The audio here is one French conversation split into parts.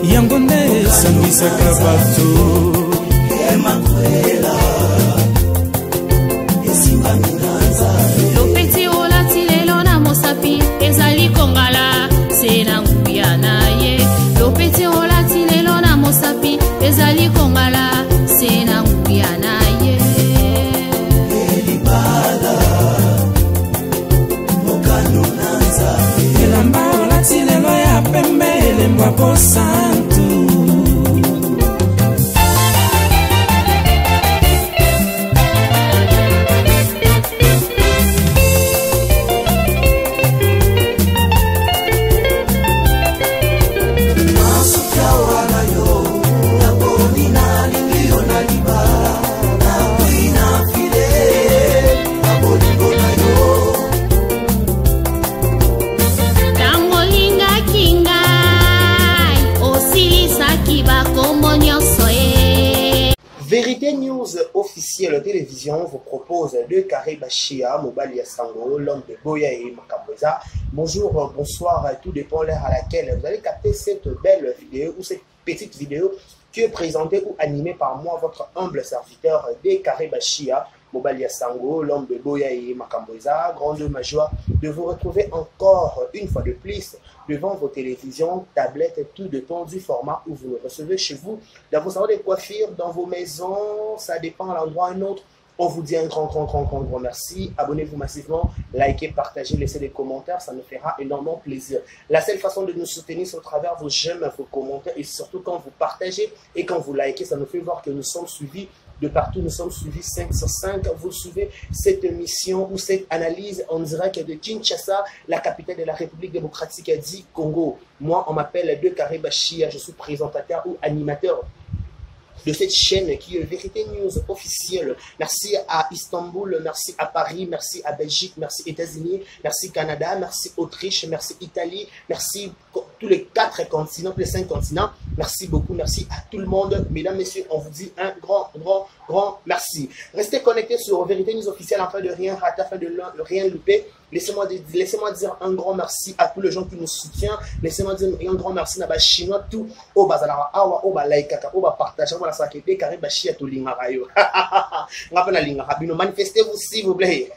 Yangonde Samisa Kabato Lopeti olati lelo na mosapi ezali kongala sena nguya na ye. Lopeti olati lelo na mosapi ezali kongala sena nguya na ye. Elibala Mokano nanza Elamba olati lelo ya pembe Elembwa po santu. Vérité News officielle télévision vous propose de Carré Bachia, Mobali Sango, l'homme de Boya et Makambweza. Bonjour, bonsoir, tout dépend l'heure à laquelle vous allez capter cette belle vidéo ou cette petite vidéo qui est présentée ou animée par moi, votre humble serviteur de Carré Bachia, Mobali Sango, l'homme de Boya et Makambweza. Grande ma joie de vous retrouver encore une fois de plus devant vos télévisions, tablettes, tout dépend du format où vous le recevez chez vous, dans vos salons de coiffure, dans vos maisons, ça dépend à l'endroit un autre. On vous dit un grand merci. Abonnez-vous massivement, likez, partagez, laissez des commentaires, ça nous fera énormément plaisir. La seule façon de nous soutenir, c'est au travers vos j'aime, vos commentaires et surtout quand vous partagez et quand vous likez, ça nous fait voir que nous sommes suivis de partout, nous sommes suivis 5 sur 5. Vous suivez cette émission ou cette analyse en direct de Kinshasa, la capitale de la République démocratique du Congo. Moi, on m'appelle De Carré Bachia, je suis présentateur ou animateur de cette chaîne qui est Vérité News officielle. Merci à Istanbul, merci à Paris, merci à Belgique, merci États-Unis, merci Canada, merci Autriche, merci Italie, merci tous les 4 continents, tous les 5 continents. Merci beaucoup, merci à tout le monde. Mesdames, messieurs, on vous dit un grand merci. Restez connectés sur Vérité News officielle afin de rien rater, afin de rien louper. Laissez-moi dire un grand merci à tous les gens qui nous soutiennent. Laissez-moi dire un grand merci à Chinois, tout au Bazalara, au Balaïkaka, au Partage, au Sakete, Carré Bachia, tout l'Ingarayo. Manifestez-vous s'il vous plaît.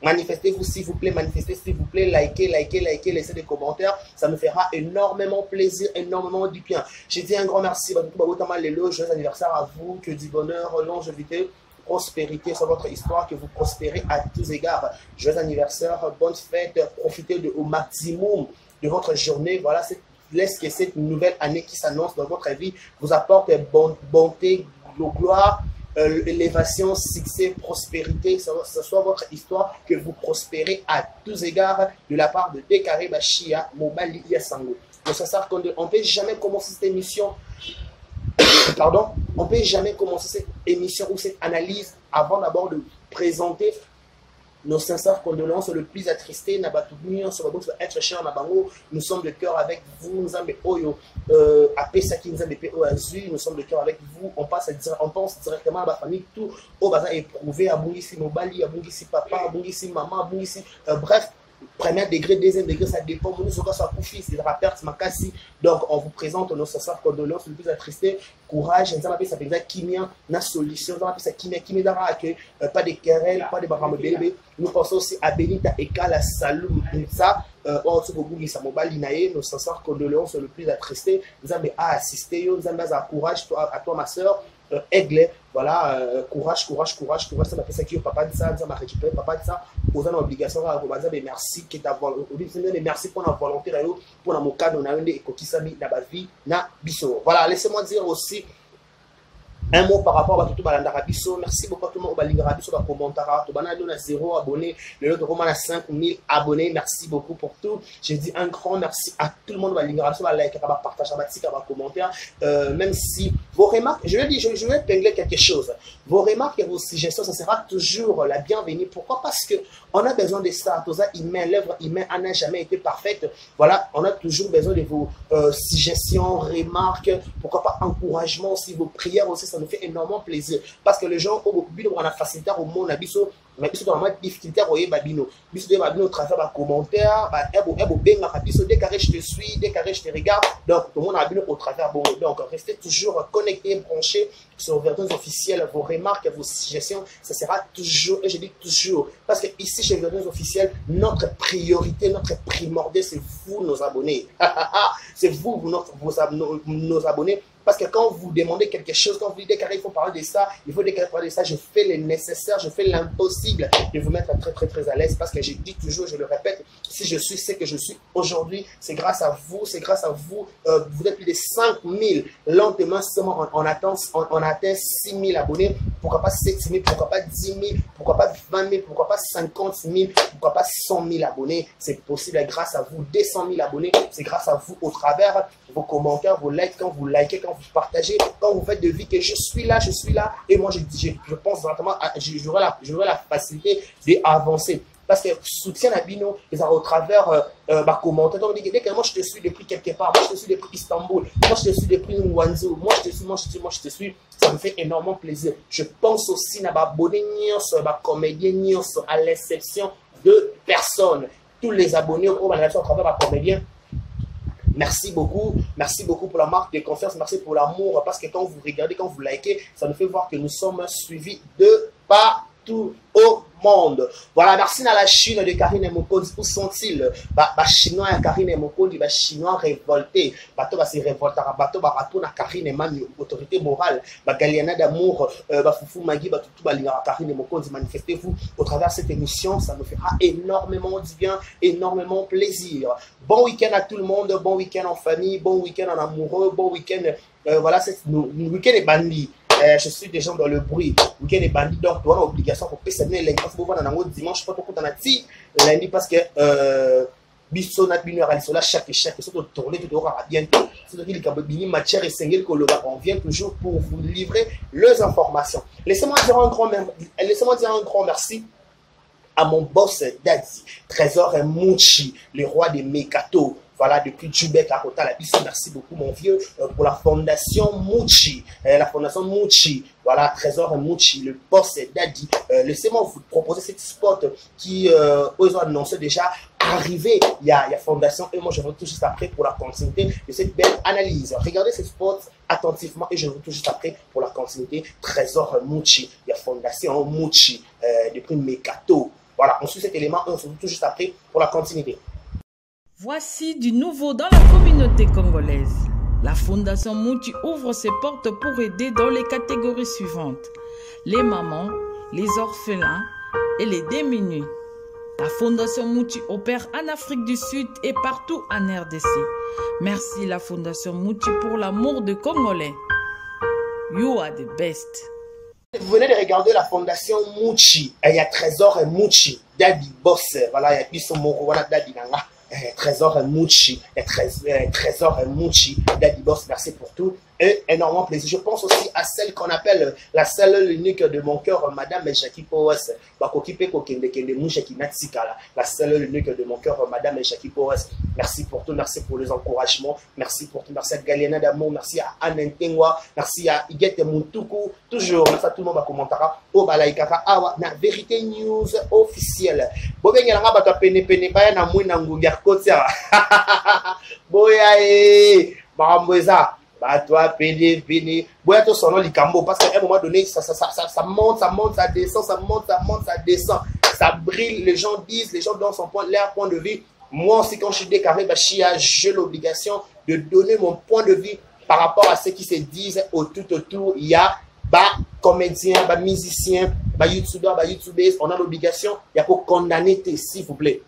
Manifestez-vous s'il vous plaît, likez, laissez des commentaires, ça nous fera énormément plaisir, énormément du bien. J'ai dit un grand merci, joyeux anniversaire à vous, que du bonheur, longévité, prospérité sur votre histoire, que vous prospérez à tous égards. Joyeux anniversaire, bonne fête, profitez au maximum de votre journée. Voilà, laisse que cette nouvelle année qui s'annonce dans votre vie vous apporte bonté, gloire, élévation, succès, prospérité, ce soit votre histoire, que vous prospérez à tous égards de la part de De Carré Bachia, Mobali Sango. On ne peut jamais commencer cette émission. Pardon, on ne peut jamais commencer cette émission ou cette analyse avant d'abord de présenter nos sincères condoléances, le plus attristé, être cher nous sommes de cœur avec vous, nous sommes de cœur avec vous, on pense directement à la famille, tout au bazar éprouvé, à Bungisi Mobali, à Bungisi Papa, à Bungisi Maman, à Bungisi, bref. Premier degré, deuxième degré, ça dépend. Nous sommes sur fils, c'est la perte, makasi. Donc, on vous présente nos sincères condoléances, le plus attristé, courage. Nous avons ça peut-être kimia, na solution. Nous avons ça kimia, pas de querelles, pas de barame bébé. Nous pensons aussi à Benita Ekala Salum, ça. On se retrouve ça mobile naé, nos sincères condoléances, le plus attristé. Nous avons assisté, nous avons courage à toi, ma soeur. Aigle, voilà, courage, ça m'a fait ça qui papa dit ça, ça m'a récupéré, papa dit ça, aux obligations à merci qui t'a merci pour la volonté, pour la moka, on a un des kokisami dans la vie, na biso. Voilà, laissez-moi dire aussi un mot par rapport à tout le monde. Merci beaucoup à tout le monde qui a commenté. On a 0 abonnés. Le lot de 5000 abonnés. Merci beaucoup pour tout. J'ai dit un grand merci à tout le monde qui a like, qui a partagé, qui a commenté. Même si vos remarques, je vais épingler quelque chose. Vos remarques et vos suggestions, ça sera toujours la bienvenue. Pourquoi? Parce que on a besoin de ça. L'œuvre humaine n'a jamais été parfaite. Voilà, on a toujours besoin de vos suggestions, remarques, pourquoi pas encouragement aussi, vos prières aussi, ça nous fait énormément plaisir. Parce que les gens, au but, on a facilité au monde, mais biso vraiment difficulté à voyer babino biso de babino au travers ba commentaire ba ebo benga biso dès que je te suis dès que je te regarde donc tout le monde a babino au travers bon donc restez toujours connectés branchés sur Verdun officiel vos remarques vos suggestions ça sera toujours et je dis toujours parce que ici chez Verdun officiel notre priorité notre primordial c'est vous nos abonnés c'est vous nos abonnés. Parce que quand vous demandez quelque chose, quand vous dites qu'il faut parler de ça, il faut parler de ça, je fais le nécessaire, je fais l'impossible de vous mettre très à l'aise. Parce que je dis toujours, je le répète, si je suis ce que je suis aujourd'hui, c'est grâce à vous, vous êtes plus de 5000. Lentement, seulement on atteint 6000 abonnés. Pourquoi pas 7000, pourquoi pas 10 000, pourquoi pas 20 000, pourquoi pas 50 000, pourquoi pas 100 000 abonnés. C'est possible grâce à vous, 200 000 abonnés, c'est grâce à vous au travers vos commentaires, vos likes, quand vous likez, quand vous partagez, quand vous faites de vie que je suis là, et moi je pense vraiment, j'aurai la facilité d'avancer. Parce que soutien à Bino, ils ont au travers ma commentaire. Donc, dès que moi je te suis depuis quelque part, moi je te suis depuis Istanbul, moi je te suis depuis Nwanzo, moi je te suis, ça me fait énormément plaisir. Je pense aussi à ma abonnés, ma comédien, à l'exception de personnes. Tous les abonnés au travers ma comédien. Merci beaucoup pour la marque de confiance, merci pour l'amour, parce que quand vous regardez, quand vous likez, ça nous fait voir que nous sommes suivis de partout au monde. Voilà, merci à la Chine de Karine Mokondi. Où sont-ils? Chinois et Karine Mokondi, Chinois révoltés. Bateau va se révolter, bateau va retourner à Karine Manu, autorité morale. Galiana d'amour, Foufou Magui, tout Karine Mokondi, manifestez-vous au travers de cette émission, ça nous fera énormément du bien, énormément plaisir. Bon week-end à tout le monde, bon week-end en famille, bon week-end en amoureux, bon week-end, voilà, le week-end est bandit. Je suis déjà dans le bruit. Week-end est bandit, donc tu as l'obligation pour payer lundi. Parce que vous voyez, on a dimanche, pas beaucoup dans la lundi parce que biso na bino là chaque surtout tourner tout aura bientôt. C'est dire qu'il matière et single que on vient toujours pour vous livrer les informations. Laissez-moi dire un grand merci à mon boss Daddy, Trésor Mouchi, le roi des Mekato. Voilà, depuis Djubek à Kota, la BC, merci beaucoup mon vieux pour la fondation Mouchi. Voilà, Trésor Mouchi, le boss Daddy. Laissez-moi vous proposer cette spot qui, ils ont annoncé déjà, arrivé, il y a fondation, et moi je retourne juste après pour la continuité de cette belle analyse. Regardez ce spot attentivement et je retourne juste après pour la continuité. Trésor Mouchi, il y a fondation Mouchi, depuis Mekato. Voilà, on suit cet élément et on se retrouve juste après pour la continuité. Voici du nouveau dans la communauté congolaise. La Fondation Mouchi ouvre ses portes pour aider dans les catégories suivantes: les mamans, les orphelins et les démunis. La Fondation Mouchi opère en Afrique du Sud et partout en RDC. Merci la Fondation Mouchi pour l'amour de Congolais. You are the best. Vous venez de regarder la Fondation Mouchi. Il y a Trésor Mouchi, Daddy Boss. Voilà, il y a Bisso Moro, voilà Daddy Nanga. Trésor Mouchi, Trésor Mouchi, Daddy Boss, merci pour tout. Et énormément plaisir. Je pense aussi à celle qu'on appelle la cellule unique de mon cœur, Madame Jackie Powers. La cellule unique de mon cœur, Madame Jackie Powers. Merci pour tout, merci pour les encouragements, merci pour tout, merci à Galiana d'amour, merci à Anne Ntengwa, merci à Iguette Mountoukou, toujours, merci à tout le monde à commenter. Au Balaïkaka, Awa, na Vérité News officielle. Bobengelanga bata pene pene baya na mwina ngugia kotia. Boya Maramboza. Bah toi, pédé, boya tout son nom likambo parce qu'à un moment donné, ça monte, ça descend, ça descend. Ça brille, les gens disent, les gens donnent leur point de vue. Moi aussi, quand je suis décarré, j'ai l'obligation de donner mon point de vue par rapport à ce qui se disent autour. Il y a comédiens, musiciens, youtubeurs, youtubeuses. On a l'obligation, il y a pour condamner, s'il vous plaît.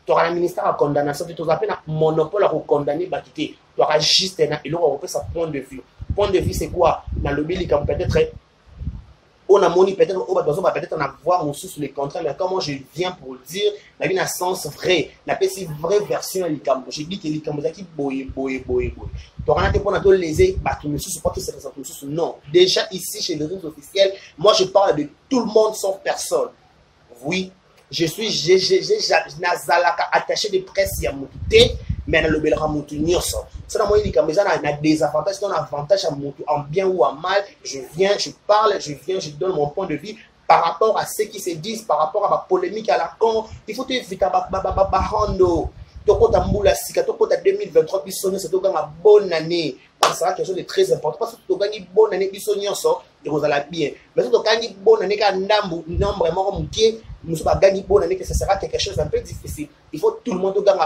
Tu auras le ministère à condamnation, tu auras un monopole à condamner, tu auras juste il aura sa point de vue. Point de vue, c'est quoi? Dans le milieu, peut-être, on a moni peut-être, on va peut-être en avoir mon sous les contrats, mais comment je viens pour le dire, il y a un sens vrai, la vraie version de l'Ikambo. J'ai dit que l'Ikambo qui boye. Tu auras un peu pour léser, tu ne sais pas que c'est ça, non. Déjà ici, chez les réseaux officiels, moi je parle de tout le monde sauf personne. Oui. Je suis attaché de presse à mon mais dans le bel ramoutou nyoso. C'est dans moi il y a des avantages, un avantage à mon en bien ou en mal. Je viens, je parle, je donne mon point de vue par rapport à ce qui se disent, par rapport à la polémique à la con, il faut éviter Barando. Tokota Moula Sika, Tokota 2023, Bissonio, c'est une bonne année. Ça sera quelque chose de très important parce que tu gagnes une bonne année, Bissonio, et vous allez bien. Mais si tu gagnes une bonne année, quand nombre vraiment monté, nous sommes gagné une bonne année, que ce sera quelque chose d'un peu difficile. Il faut tout le monde gagne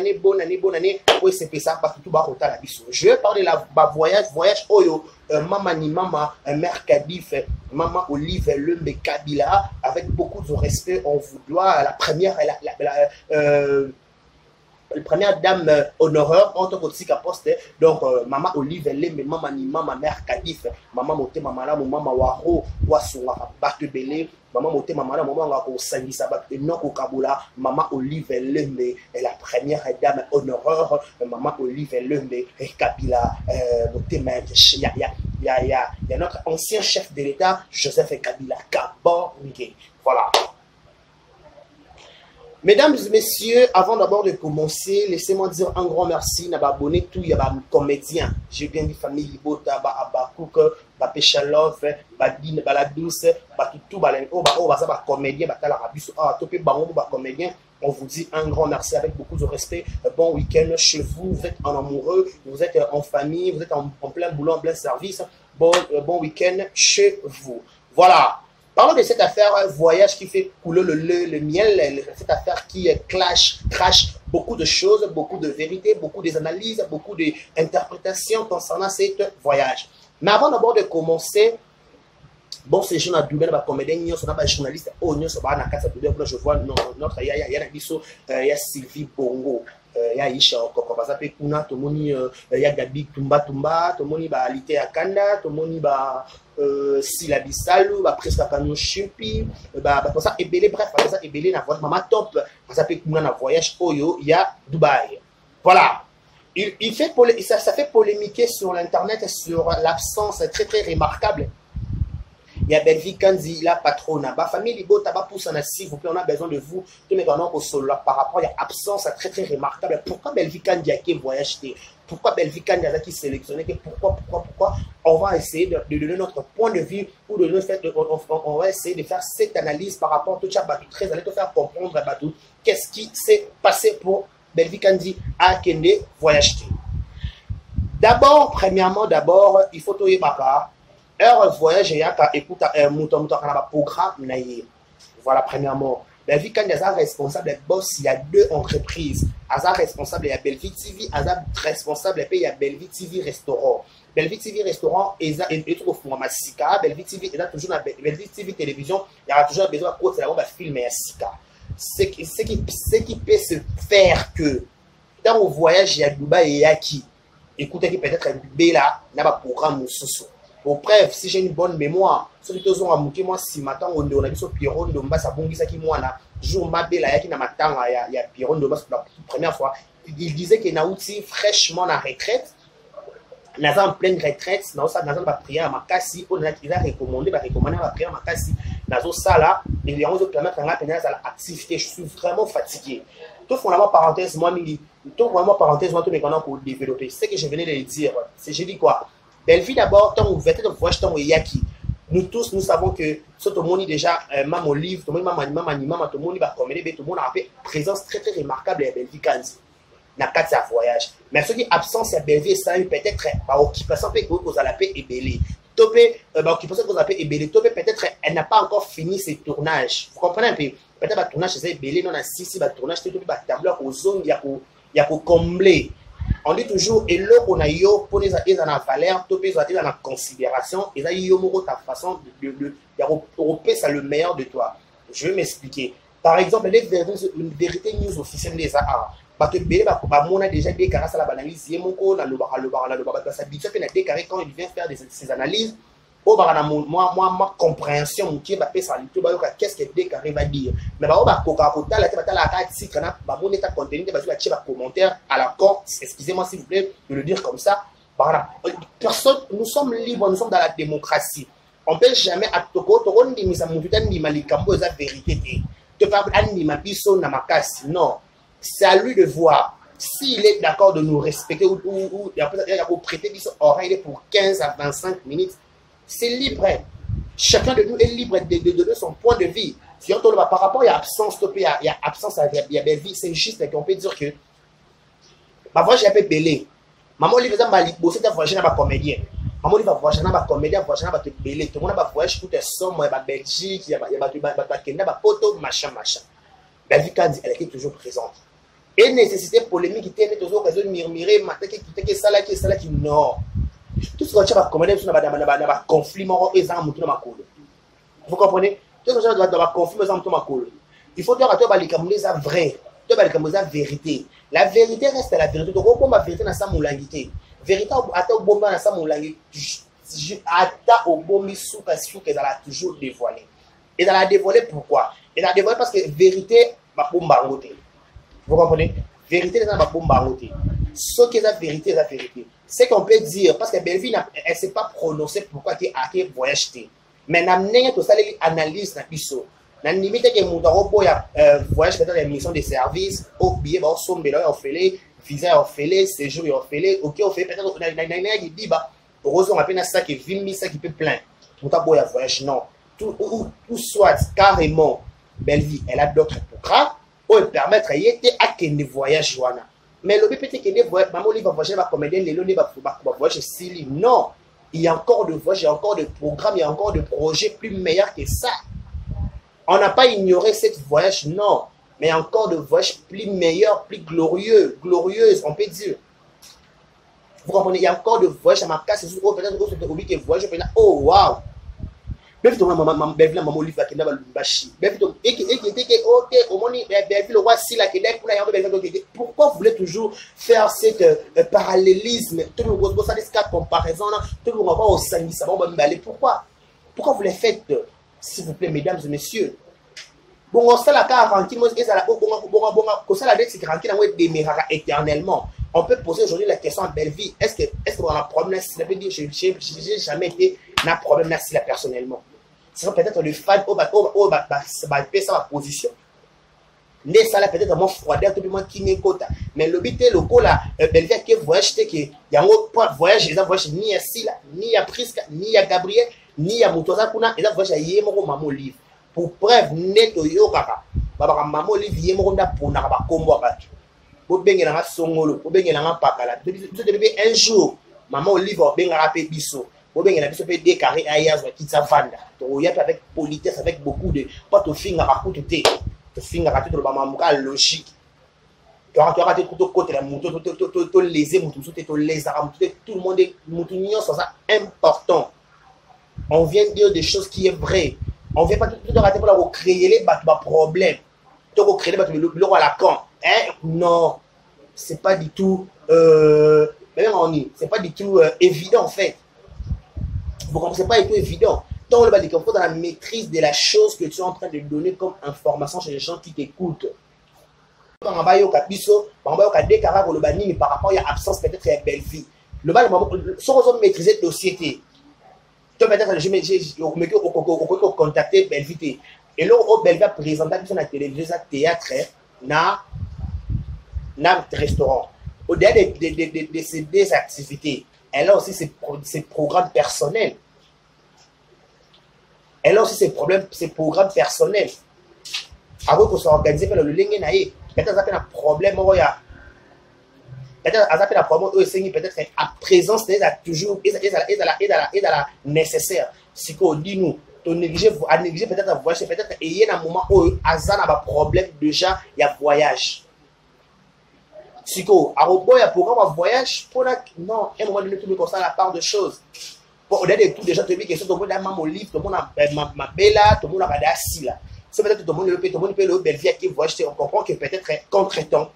une bonne année pour essayer ça parce que tout va retourner à Bissonio. Je vais parler de la voyage Oyo, Maman ni Maman, Mère Kadif, Maman Olive Lembe Kabila, avec beaucoup de respect, on vous doit la première, la première dame honoreur en tant que poste, donc maman Olive Lembe, maman ni maman Mère Kadif, maman mote maman la maman Waro Wasunga Batebele, maman mote maman la maman Wako Sangisa Bateno Kabula, maman Olive Lembe est la première dame honoreur, maman Olive Lembe et Kabila mote il y a notre ancien chef de l'État Joseph Kabila Kabonge. Voilà. Mesdames et messieurs, avant d'abord de commencer, laissez-moi dire un grand merci à abonné tout, il y a des comédiens. J'ai bien dit famille Libota, Abakouk, Péchalov, Badine, Baladouce, tout, comédien, comédien. On vous dit un grand merci avec beaucoup de respect. Bon week-end chez vous, vous êtes en amoureux, vous êtes en famille, vous êtes en plein boulot, en plein service. Bon week-end chez vous. Voilà. Parlons de cette affaire voyage qui fait couler le miel, cette affaire qui crache beaucoup de choses, beaucoup de vérités, beaucoup d'analyses, beaucoup d'interprétations concernant cette voyage. Mais avant d'abord de commencer, bon, ces gens à Dubaï, les comédiens, ils sont des journalistes, je vois notre, il y a Sylvie Bongo. Il y a Isha Kokobaza Pekuna, Tomoni, il y a Gabi Tumba, Tomoni ba Alite Akanda, Tomoni ba Silabi Salou, ba presque Kano Chupi, pour ça Ebele, bref, pour ça Ebele na voyage, maman top, ça Pekuna na voyage Oyo, il y a Dubaï. Voilà. Ça fait polémiquer sur l'internet sur l'absence très remarquable. Il y a Belvi Kanzi, la patronne. Ma famille Libo, Taba pousse en s'il vous plaît, on a besoin de vous. Tous mes grands au sol par rapport à l'absence très remarquable. Pourquoi Belvi Kanzi a qui voyage? Pourquoi Belvi Kanzi a qui sélectionné? Pourquoi on va essayer de donner notre point de vue ou de nous faire, on va essayer de faire cette analyse par rapport à tout ça, très allé te faire comprendre qu'est-ce qui s'est passé pour Belvi Kanzi à Kende voyage. Premièrement, il faut tout y papa. Voyage et écoute programme. Voilà, premièrement. Belvi quand il y a responsable boss, il y a deux entreprises. Azar responsable, il y a Belvi TV, Azar responsable, et puis il y a Belvi TV Restaurant. Belvi TV Restaurant, il est au fond à Sika. Belvi TV, il y a toujours Belvi TV Télévision, il y a toujours besoin de c'est la filmer à Sika. Ce qui peut se faire que dans le voyage, il y a Dubaï et il y a qui. Écoutez, peut-être un Bella, il y a un programme ou sous. Pour preuve, si j'ai une bonne mémoire, ceux qui ont amouqué moi si matin on a vu ce Piron de Mbassa Bongisa qui moi là, jour mabé là qui n'a matin il y a Piron de Mbassa pour la première fois, il disait qu'il y a outil fraîchement en retraite, n'a en pleine retraite, n'a ça n'a pas prier à Makassi, on a recommandé à prier à Makassi, n'a ça là, et les 11 planètes en appel à l'activité, je suis vraiment fatigué. Tout vraiment parenthèse moi tout mes canaux pour développer, c'est ce que je venais de dire, c'est j'ai dit quoi? Belvi d'abord, tant ouvert de voyage, tant yaki. Nous tous, nous savons que ce tout le monde déjà, maman Olive, tout le monde, maman, tout le monde va commander, tout le monde a fait présence très remarquable à Belvi Kanzi. N'a pas de sa voyage. Mais ce qui est absent, c'est Belvi, ça peut-être, occupation peut aux alapés et belé. Topé, occupation aux alapés et belé. Topé, peut-être, elle n'a pas encore fini ses tournages. Vous comprenez un peu? Peut-être, le tournage, c'est belé, non, si, le tournage, c'est tout, le tableau, aux zones, il y a pour combler. On dit toujours, et là, on a yo, pour les aider dans la valeur, tout les aider dans la considération, et là, yo, ta façon de repérer ça le meilleur de toi. Je vais m'expliquer. Par exemple, une vérité news officielle des AA. Parce que on a déjà déclaré ça la analyse, il y a mon co, ça habitué à déclarer quand il vient faire ces analyses. Moi, compréhension, qu'est-ce que déclaré va dire. Mais Coca-Cola, la contenu, commentaire à la con, excusez-moi s'il vous plaît de le dire comme ça. Personne, nous sommes libres, nous sommes dans la démocratie. On ne peut jamais à Toko, la vérité. Non, c'est à lui de voir. S'il est d'accord de nous respecter ou prêter des oreilles pour 15 à 25 minutes, c'est libre. Chacun de nous est libre de donner son point de vue. Si on par rapport à l'absence, il y a absence, il y a belle vie, c'est juste qu'on peut dire que ma voix j'ai un peu belé. Maman lui faisait mal bosser de voyager dans ma comédien. Maman lui va voyager dans ma comédien, voyager dans ma belé. Tout le monde va voyager pour tes sommes, il y a Belgique, il y a Kenya, il y a poto, machin. Belle vie quand elle était toujours présente. Et nécessité polémique qui était toujours raison de murmurer, qui ça là qui non. Tout ce que tu vas commander sur un conflit, vous comprenez? Tout ce que tu vas conflit, il faut dire à toi que vrai, la vérité. La vérité reste la vérité. Donc, on va vérité dans sa moulangité. Vérité à ta bombe dans sa moulangité. À ta bombe souka qu'elle a toujours dévoilé. Et elle a dévoilé pourquoi? Elle a dévoilé parce que vérité va bombe à côté. Vous comprenez? Vérité n'est pas bombe à côté. Ce qui est la vérité, la vérité. C'est qu'on peut dire, parce que Belleville, elle ne s'est pas prononcée pourquoi elle a voyagé. Mais elle a tout ça, l'analyse dans le piso. Dans la limite, que mon voyage dans les missions de service, au billet, au somme, on fait les visa, on fait les séjours, on fait les. Ok, on fait peut-être. Il dit, heureusement, on appelle ça qui vit, ça qui peut plein. Pour ta voyage, non. Tout soit carrément, Belleville, elle a d'autres programmes, ou elle permet à qu'elle voyage. Mais le petit qui est voyage, maman, il va voyager, va comédien, les lois, va voyager, Sili. Non. Il y a encore de voyages, il y a encore de programmes, il y a encore de projets plus meilleurs que ça. On n'a pas ignoré cette voyage, non. Mais il y a encore de voyages plus meilleurs, plus glorieuses, on peut dire. Vous comprenez, il y a encore de voyages à ma casse, c'est peut-être que vous que voyage, oh waouh. Maman Olive qui n'a pas le bachi. Pourquoi vous voulez toujours faire cette parallélisme, cette comparaison? Pourquoi vous les faites, s'il vous plaît, mesdames et messieurs? Bon, on sait la garantie, éternellement. On peut poser aujourd'hui la question à Belleville. Est-ce qu'on a un problème? Je n'ai jamais été un problème là personnellement. C'est peut-être le fan qui sa position. Mais ça là peut-être moins froideur, tout le monde qui n'est pas. Mais le but est le coup là, Belleville qui voyage, il y a un voyage, ils ont voyagé ni à Sila, ni à Prisca, ni à Gabriel, ni à Mutoza Kuna, ils ont voyagé à Yémoro Maman Olive. Pour preuve, neto yokaka, Maman Olive Yémoro n'a pour n'a pas combo à Vous bengez dans la songolo, vous bengez dans la pakala. Depuis un jour, Maman Olive a bien rappelé biso. Vous bengez la biso peut décarrer ailleurs, qui s'avanda. Donc, il y a avec politesse, avec beaucoup de. Pas de finger à coup de thé. De finger à tout le moment, logique. Tu as raté tout le côté, la moto, tout les moutons, tout les armes, tout le monde est moutonnion, ça important. On vient dire des choses qui est vrai. On vient pas tout rater pour créer les problèmes. Tu as créé le roi à la camp. Non, c'est pas du tout. C'est pas du tout évident en fait. Vous comprenez, c'est pas du tout évident. Tant le bas du confort dans la maîtrise de la chose que tu es en train de donner comme information chez les gens qui t'écoutent. Par rapport à l'absence peut-être de belle vie. Le bas, sans maîtriser le dossier, tu peut-être je contacter belle vie. Et là, belle vie a présenté sur la télévision, théâtre, na restaurant. Au-delà de ces activités, elle a aussi ses programmes personnels. Elle a aussi ses programmes personnels. Avant qu'on soit organisé, le lingue naïe. Peut-être qu'il y a un problème. Peut-être qu'il y a un problème. Peut-être à présence, il y a toujours la nécessaire. Si on dit nous, on néglige peut-être un voyage, peut-être qu'il y a un moment où il y a un problème déjà, il y a voyage. Si on a un programme de voyage, non, un moment donné, tout le monde constate la part de choses. Bon, au-delà de tout, déjà, tu as vu que tout le monde a mon livre, tout le monde a ma bella, tout le monde a assis là. C'est peut-être tout le monde peut le belle vie qui voyage, on comprend que peut-être contre-temps.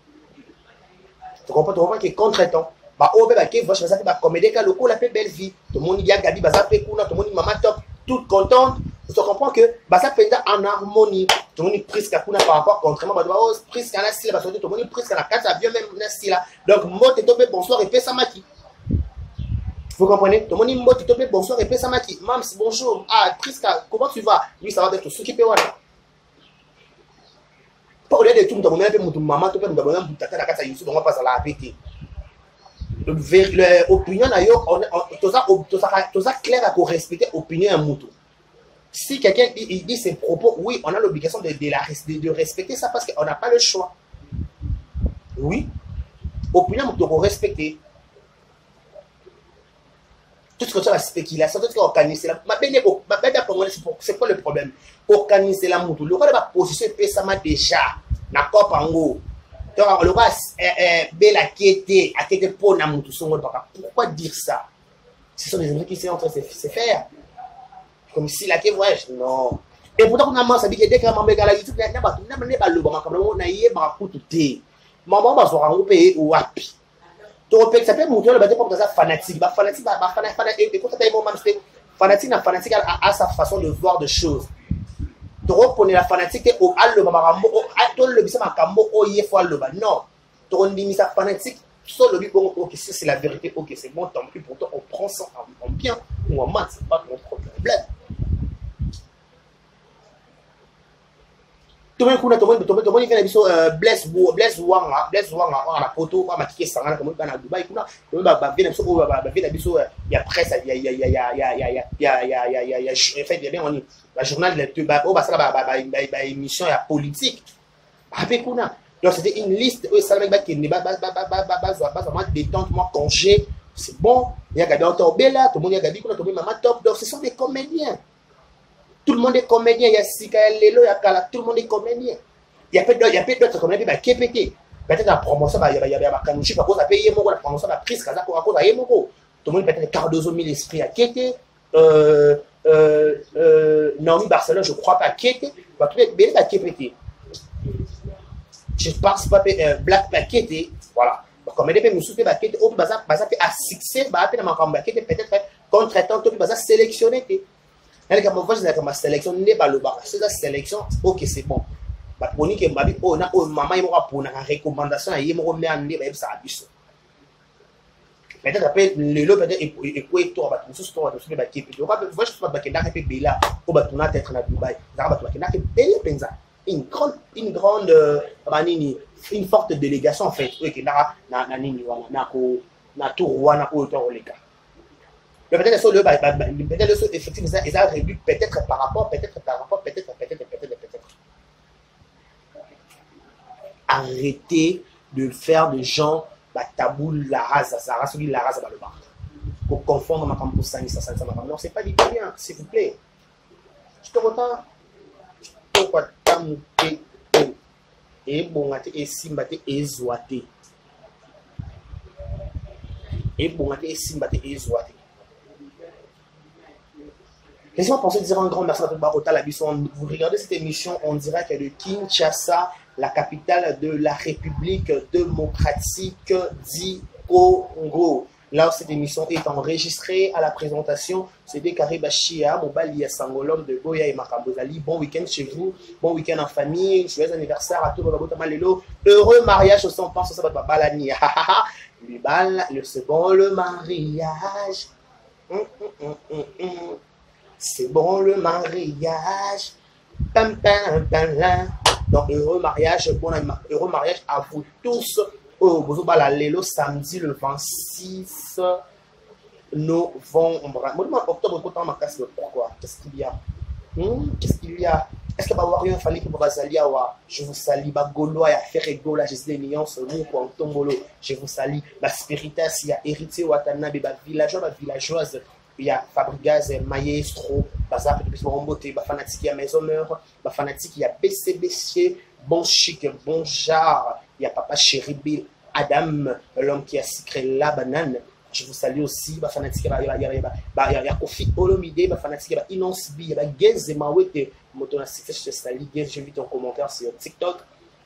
Tu comprends que contre-temps. Bah, au bébé qui voyage, ça va commédier quand le coup la fait belle vie. Tout le monde y a Gabi, bah ça fait cool, tout le monde y maman top, toute contente. Tu comprends que bah ça fait en harmonie. Tout le monde y presque par rapport contrairement bah presque à la style, parce que tout le monde y presque à la carte avion même la style là. Donc moi t'es tombé bonsoir et paix ça maki. Vous comprenez? Tout le monde y m'y tombé bonsoir et paix ça maki. Mams bonjour. Ah Prisca, comment tu vas? Lui ça va être tout ce qui peut voilà. Pas au lieu de tout le monde peut maman tout le monde peut tata la carte YouTube on va pas ça la péter. L'opinion d'ailleurs, tout ça clair à respecter l'opinion à Moutou. Si quelqu'un il dit ses propos, oui, on a l'obligation de respecter ça parce qu'on n'a pas le choix. Oui. Opinion, on doit respecter. Tout ce que tu as spéculation, tout ce que tu as organisé, c'est quoi le problème? Organiser la moutou. Le roi de la position est déjà. D'accord, Pango. Donc, le roi bela qui était pour la moutou. Pourquoi dire ça? Ce sont des gens qui sont en train de se faire. Comme si la qui voyage. Non. Et pourtant, on a dit que dès que maman est YouTube, il y a pas le bon comme on a eu ma couteau. Maman va se rendre au wapi. Donc, ça peut montrer le bâtiment pour des fanatiques. Fanatique a sa façon de voir des choses. Donc, on est la fanatique au allo, le bisama kambo au yefo allo. Non. Donc, on dit ça fanatique. Sur le but, bon, ok, c'est la vérité, ok, c'est bon, tant pis, pourtant, on prend ça en bien ou en mal, c'est pas notre problème. Tout le monde vient à Blaise Wang, on a photo, on a quitté ça, on a à Dubaï, on a il y a presse, il y a la journal de émission politique. Donc c'était une liste, ça qui n'est pas détente, congé, c'est bon, il y a Gabi Antobela, tout le monde y a Gabi, Maman Top, donc ce sont des comédiens. Tout le monde est comédien, il y a Sika Lelo, il y a Kala, tout le monde est comédien. Il y a peut-être d'autres comédiens qui pété. Peut-être la promotion, il y a Kanouchi, par contre, payer mon la promotion, la prise, à cause de Yemoko. Tout le monde peut-être Cardozo 1000 esprits à Kété. Naomi Barcelone, je crois pas Kété. Va peut-être bien à Kété. Je pense pas Black Paquet, voilà. Comme elle est nous soutenir Paquet, au bazar à succès, peut-être contre-temps, tout bazar sélectionné. Elle comme moi, je ma sélection n'est pas le bar. C'est la sélection, ok, c'est bon. Bah, pour nous qui m'a dit, oh, maman, il m'aura pour une recommandation, il m'aura mis en nez, ça a dit ça. Peut-être après, le lot, peut-être, et quoi, toi, bah, tout ça, toi, tu vas qui peut. Moi, je suis pas baquet, n'a pas Bella, au bas, tu n'as être à Dubaï. N'a pas Bella, pensa. Une grande, une forte délégation, en fait. Oui, qui n'a tout roi, n'a pas autant les gars. Peut-être effectivement, ils ont réduit peut-être par rapport. Arrêtez de faire des gens tabou la race, le bar. Pour confondre ma campus ça. Non, c'est pas du tout bien, s'il vous plaît. Je te retends. Et bon, et simbate et zoate. Et bon, et simbate et zoate. Laissez-moi penser dire un grand merci à tout Barota Labisson. Vous regardez cette émission, on dirait que de Kinshasa, la capitale de la République démocratique du Congo. Là où cette émission est enregistrée à la présentation, c'est des Karibachia, Mobali Sangolom de Boya et Makambozali. Bon week-end chez vous, bon week-end en famille, joyeux anniversaire à tout le monde. Heureux mariage au 100% sur Sabat Balani. C'est bon le mariage. C'est bon le mariage. Pam, pam, pam, pam. Donc, heureux mariage à vous tous. Vous allez le samedi le 26 novembre. Octobre, pourquoi? Qu'est-ce qu'il y a? Qu'est-ce qu'il y a? Est-ce que Bawario fallait que je vous salue, Bagoloa, il y a Ferrego, la Jésus des Nuances, je vous salue, la Spiritas, il y a Héritier Watanabe, villageoise. Il y a Fabrigaz, Maestro, Bazar, Bomboté, Fanatique, il y a Maison Meur, Fanatique, il y a BCBC, Bon Chic, Bon Jar, il y a Papa Chéribil, Adam, l'homme qui a sucré la banane. Je vous salue aussi, Fanatique, il y a Kofi Olomide, Fanatique, il y a Inonsbi, il y a Gez et Mawete, Motonacité, je te salue, Gez, j'ai vu ton commentaire sur TikTok.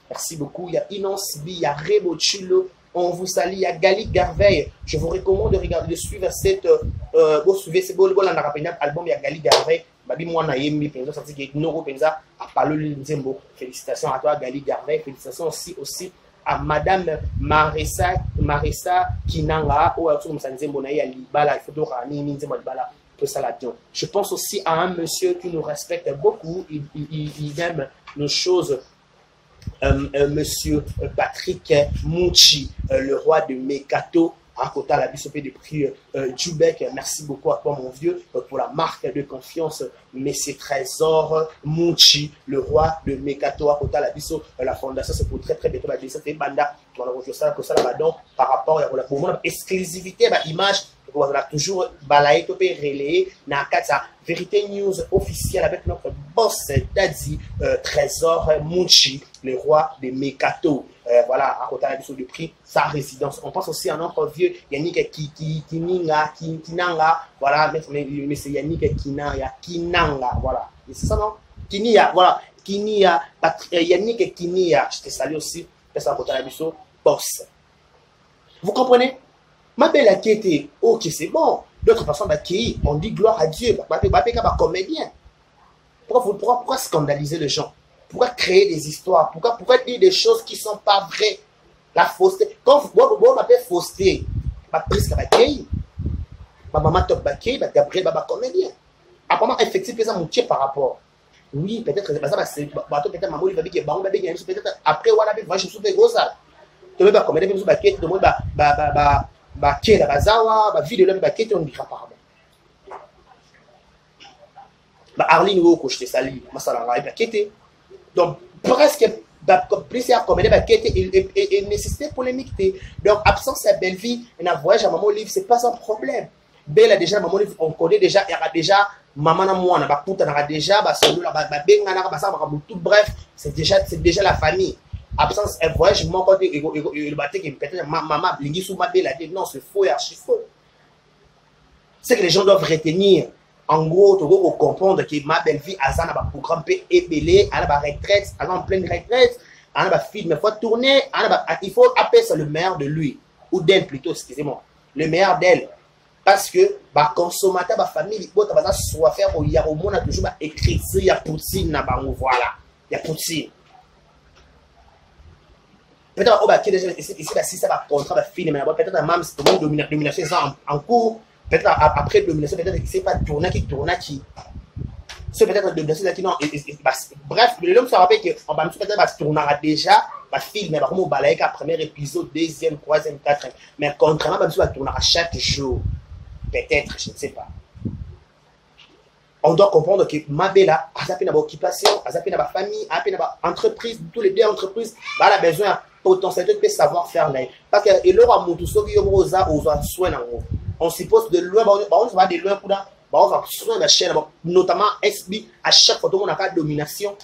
Merci beaucoup. Il y a Inonsbi, il y a Rebo Chulo. On vous salue, il y a Gali Garveil. Je vous recommande de regarder, de suivre cette. Vous suivez ce beau album, il y a Gali Garveil. Félicitations à toi, Gali Garveil. Félicitations aussi à Madame Marissa Kinanga. Je pense aussi à un monsieur qui nous respecte beaucoup. Il aime nos choses. Monsieur Patrick Mouchi, le roi de Mekato, à côté la bisopé de prix Djoubek, merci beaucoup à toi mon vieux pour la marque de confiance, Messie Trésor Mouchi, le roi de Mekato, à côté la biso, la fondation c'est pour très bientôt la biso, c'est banda, ça donc par rapport à la exclusivité, image, on a toujours balayé, relayé, dans la Vérité News officielle avec notre boss Daddy Trésor Mouchi, le roi de Mekato. Voilà, à côté de prix, sa résidence. On pense aussi à notre vieux Yannick Kinanga, voilà, mais c'est Yannick Kinanga, voilà. C'est ça, non? Kinia, voilà. Kinia, Yannick Kinia, je te salue aussi, c'est à côté de boss. Vous comprenez? Ma belle a été, ok, c'est bon. D'autres personnes, on dit gloire à Dieu, comédien. Pourquoi scandaliser les gens? Pourquoi créer des histoires? Pourquoi dire des choses qui ne sont pas vraies? La fausseté. Quand vous m'appelez fausseté, ma prise ma maman top baké, ma Gabriel baba comédien. Apparemment, effectivement, ça moutier par rapport. Oui, peut-être que c'est peut-être maman il va dire que peut-être après voilà, je suis gros ça. Tu veux pas comédien, tu veux pas tout le monde qui la bazawa, ma vie de l'homme qui on dira apparemment. Arline Woko, je te salue, ma salama est donc, presque plusieurs comédiens et nécessité polémique. Donc, absence à belle vie, un voyage à maman livre, c'est pas un problème. Belle a déjà maman livre, on connaît déjà, il y a déjà maman à moi, on a déjà, tout bref, c'est déjà la famille. Absence un voyage, mon côté, le bâtiment qui peut-être maman, l'ingui sous ma belle a dit non, c'est faux et archi faux. C'est que les gens doivent retenir. En gros, tu dois comprendre que ma belle vie, elle a un programme épelé, elle a une retraite, elle est en pleine retraite, elle a un film, il faut tourner, il faut appeler ça le meilleur de lui, ou d'elle plutôt, excusez-moi, le meilleur d'elle. Parce que, consommateur, la famille, il faut soit faire, il y a au monde, toujours écrit, il y a Poutine, voilà, il y a Poutine. Peut-être, ici, si ça va contrat, film, peut-être, même si tout le monde domination en cours. Peut-être après le domination, peut-être que c'est pas tourner qui. C'est peut-être le domination qui non. Bref, l'homme se rappelle qu'on va peut-être tournera déjà, va filmer, va comment balayer qu'à premier épisode, deuxième, troisième, quatrième. Mais contrairement, on va tourner chaque jour. Peut-être, je ne sais pas. On doit comprendre que ma belle a une occupation, a une famille, a une entreprise, tous les deux entreprises, elle a besoin potentiellement de savoir faire là. Parce que il aura mon tout ce qui est rosa aux soins en haut. On suppose de loin, on va de loin pour là, on va sur la chaîne, notamment SB, à chaque fois, on a pas de domination.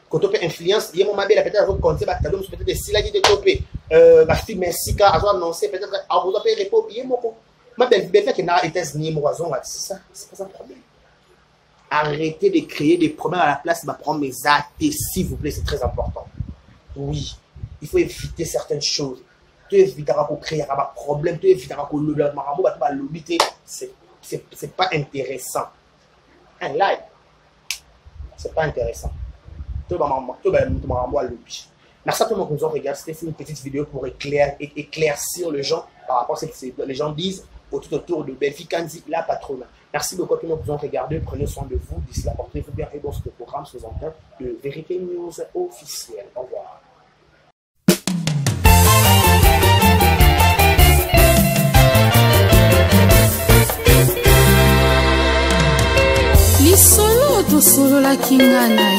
Quand on peut influence, il y a mon mabé, peut-être, on compte, peut-être, si la vie est développée, la fille, merci, car, à annoncer, peut-être, à vous appeler, repos, il y a mon ma belle fait qu'il n'a été ni moison, c'est pas un problème. Arrêtez de créer des problèmes à la place, va prendre mes actes, s'il vous plaît, c'est très important. Oui, il faut éviter certaines choses. Tu éviteras qu'on crée un problème, tu éviteras qu'on le marabout va l'obiter. C'est pas intéressant. Un live, c'est pas intéressant. Tu vas marabout à l'obit. Merci à tout le monde qui nous a regardé. C'était une petite vidéo pour éclaircir les gens par rapport à ce que les gens disent tout autour de Belfi Kandi, la patronne. Merci beaucoup à tout le monde qui nous a regardé. Prenez soin de vous. D'ici là, portez-vous bien et bon ce programme sous antenne de Vérité News officielle. Au revoir. Lisolo to solo la kingana